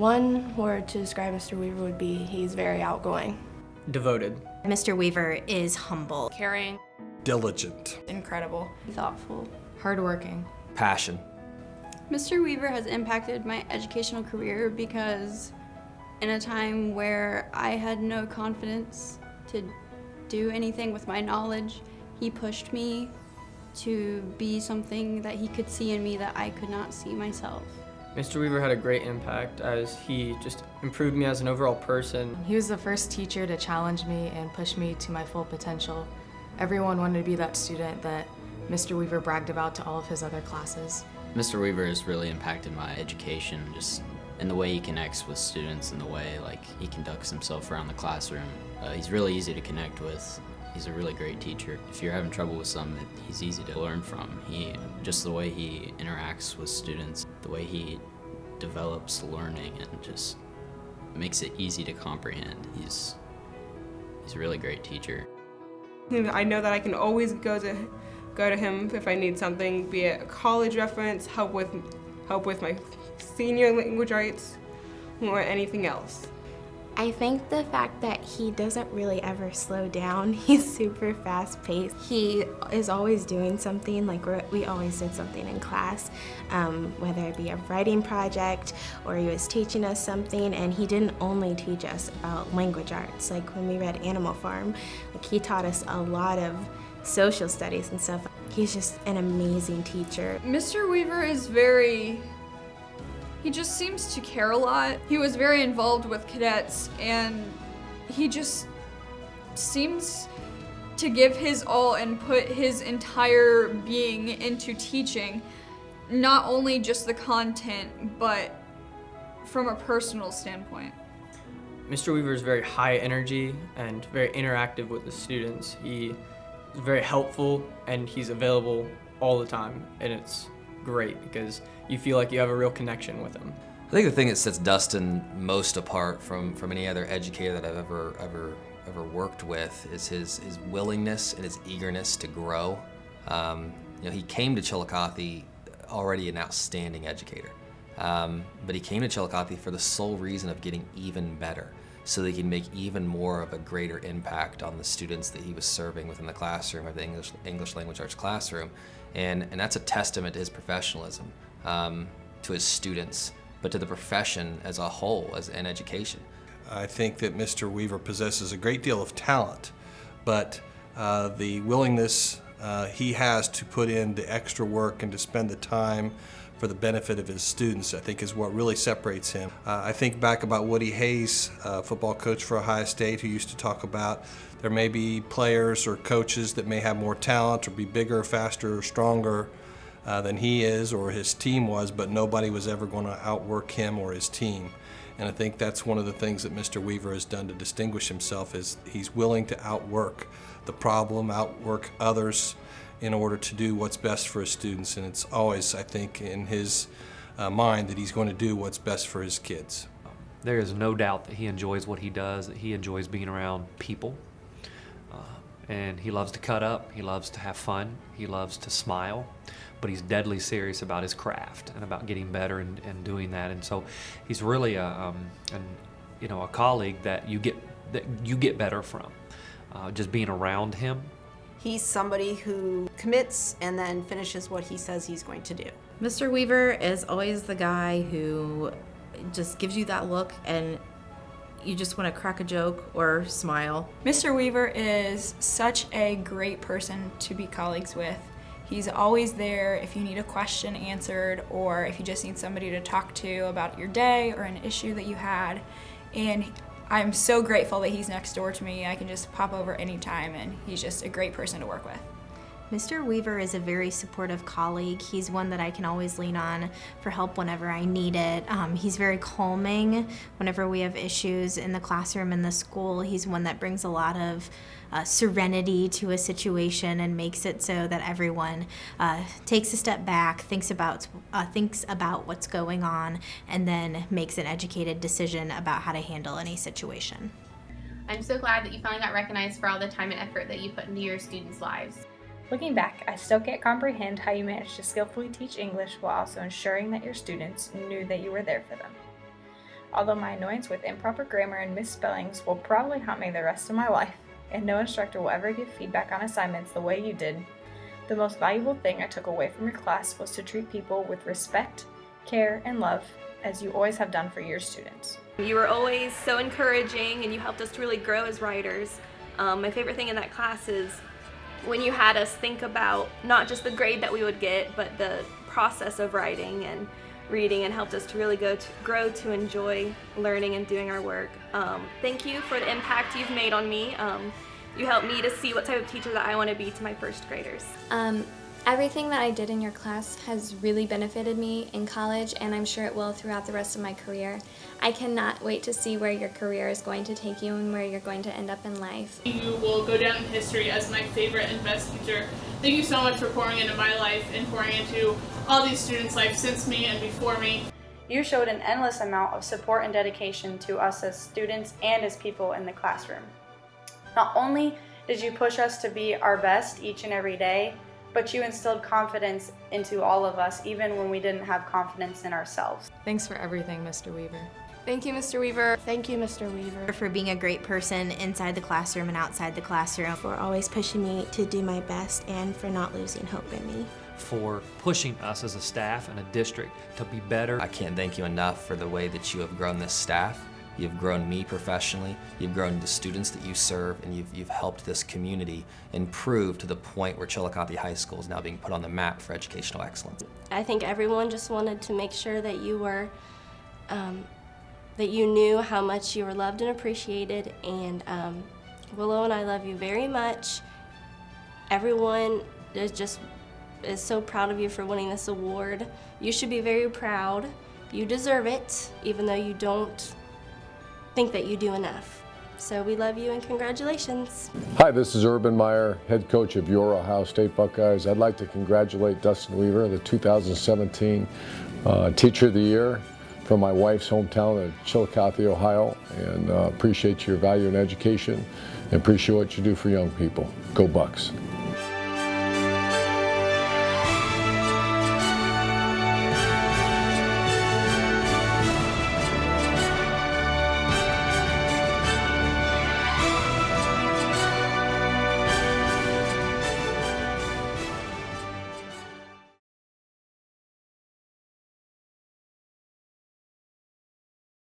One word to describe Mr. Weaver would be he's very outgoing. Devoted. Mr. Weaver is humble. Caring. Diligent. Incredible. Thoughtful. Hardworking. Passion. Mr. Weaver has impacted my educational career because in a time where I had no confidence to do anything with my knowledge, he pushed me to be something that he could see in me that I could not see myself. Mr. Weaver had a great impact as he just improved me as an overall person. He was the first teacher to challenge me and push me to my full potential. Everyone wanted to be that student that Mr. Weaver bragged about to all of his other classes. Mr. Weaver has really impacted my education, just in the way he connects with students and the way he conducts himself around the classroom. He's really easy to connect with. He's a really great teacher. If you're having trouble with something, he's easy to learn from. Just the way he interacts with students, the way he develops learning and just makes it easy to comprehend. He's a really great teacher. I know that I can always go to him if I need something, be it a college reference, help with my senior language arts, or anything else. I think the fact that he doesn't really ever slow down, he's super fast paced. He is always doing something, like we always did something in class, whether it be a writing project or he was teaching us something, and he didn't only teach us about language arts. Like when we read Animal Farm, like he taught us a lot of social studies and stuff. He's just an amazing teacher. Mr. Weaver is he just seems to care a lot. He was very involved with cadets, and he just seems to give his all and put his entire being into teaching, not only just the content, but from a personal standpoint. Mr. Weaver is very high energy and very interactive with the students. He is very helpful and he's available all the time, and it's great because you feel like you have a real connection with him. I think the thing that sets Dustin most apart from any other educator that I've ever worked with is his willingness and his eagerness to grow. He came to Chillicothe already an outstanding educator, but he came to Chillicothe for the sole reason of getting even better, so that he can make even more of a greater impact on the students that he was serving within the classroom of the English language arts classroom. And that's a testament to his professionalism, to his students, but to the profession as a whole, as an education. I think that Mr. Weaver possesses a great deal of talent, but the willingness he has to put in the extra work and to spend the time for the benefit of his students, I think is what really separates him. I think back about Woody Hayes, football coach for Ohio State, who used to talk about there may be players or coaches that may have more talent or be bigger, faster, or stronger than he is or his team was, but nobody was ever going to outwork him or his team. And I think that's one of the things that Mr. Weaver has done to distinguish himself, is he's willing to outwork the problem, outwork others in order to do what's best for his students. And it's always, I think, in his mind that he's going to do what's best for his kids. There is no doubt that he enjoys what he does, that he enjoys being around people. And he loves to cut up, he loves to have fun, he loves to smile, but he's deadly serious about his craft and about getting better and doing that. And so he's really a colleague that you get better from, just being around him. He's somebody who commits and then finishes what he says he's going to do. Mr. Weaver is always the guy who just gives you that look and you just want to crack a joke or smile. Mr. Weaver is such a great person to be colleagues with. He's always there if you need a question answered or if you just need somebody to talk to about your day or an issue that you had. And I'm so grateful that he's next door to me. I can just pop over anytime, and he's just a great person to work with. Mr. Weaver is a very supportive colleague. He's one that I can always lean on for help whenever I need it. He's very calming whenever we have issues in the classroom and the school. He's one that brings a lot of serenity to a situation and makes it so that everyone takes a step back, thinks about what's going on, and then makes an educated decision about how to handle any situation. I'm so glad that you finally got recognized for all the time and effort that you put into your students' lives. Looking back, I still can't comprehend how you managed to skillfully teach English while also ensuring that your students knew that you were there for them. Although my annoyance with improper grammar and misspellings will probably haunt me the rest of my life, and no instructor will ever give feedback on assignments the way you did, the most valuable thing I took away from your class was to treat people with respect, care, and love, as you always have done for your students. You were always so encouraging and you helped us to really grow as writers. My favorite thing in that class is when you had us think about not just the grade that we would get, but the process of writing and reading, and helped us to really grow to enjoy learning and doing our work. Thank you for the impact you've made on me. You helped me to see what type of teacher that I want to be to my first graders. Everything that I did in your class has really benefited me in college, and I'm sure it will throughout the rest of my career. I cannot wait to see where your career is going to take you and where you're going to end up in life. You will go down in history as my favorite and best teacher. Thank you so much for pouring into my life and pouring into all these students' life since me and before me. You showed an endless amount of support and dedication to us as students and as people in the classroom. Not only did you push us to be our best each and every day, but you instilled confidence into all of us, even when we didn't have confidence in ourselves. Thanks for everything, Mr. Weaver. Thank you, Mr. Weaver. Thank you, Mr. Weaver. For being a great person inside the classroom and outside the classroom. For always pushing me to do my best and for not losing hope in me. For pushing us as a staff and a district to be better. I can't thank you enough for the way that you have grown this staff. You've grown me professionally, you've grown the students that you serve, and you've helped this community improve to the point where Chillicothe High School is now being put on the map for educational excellence. I think everyone just wanted to make sure that you were, that you knew how much you were loved and appreciated, and Willow and I love you very much. Everyone is so proud of you for winning this award. You should be very proud. You deserve it, even though you don't think that you do enough. So we love you and congratulations. Hi, this is Urban Meyer, head coach of your Ohio State Buckeyes. I'd like to congratulate Dustin Weaver, the 2017 Teacher of the Year from my wife's hometown of Chillicothe, Ohio, and appreciate your value in education and appreciate what you do for young people. Go Bucks.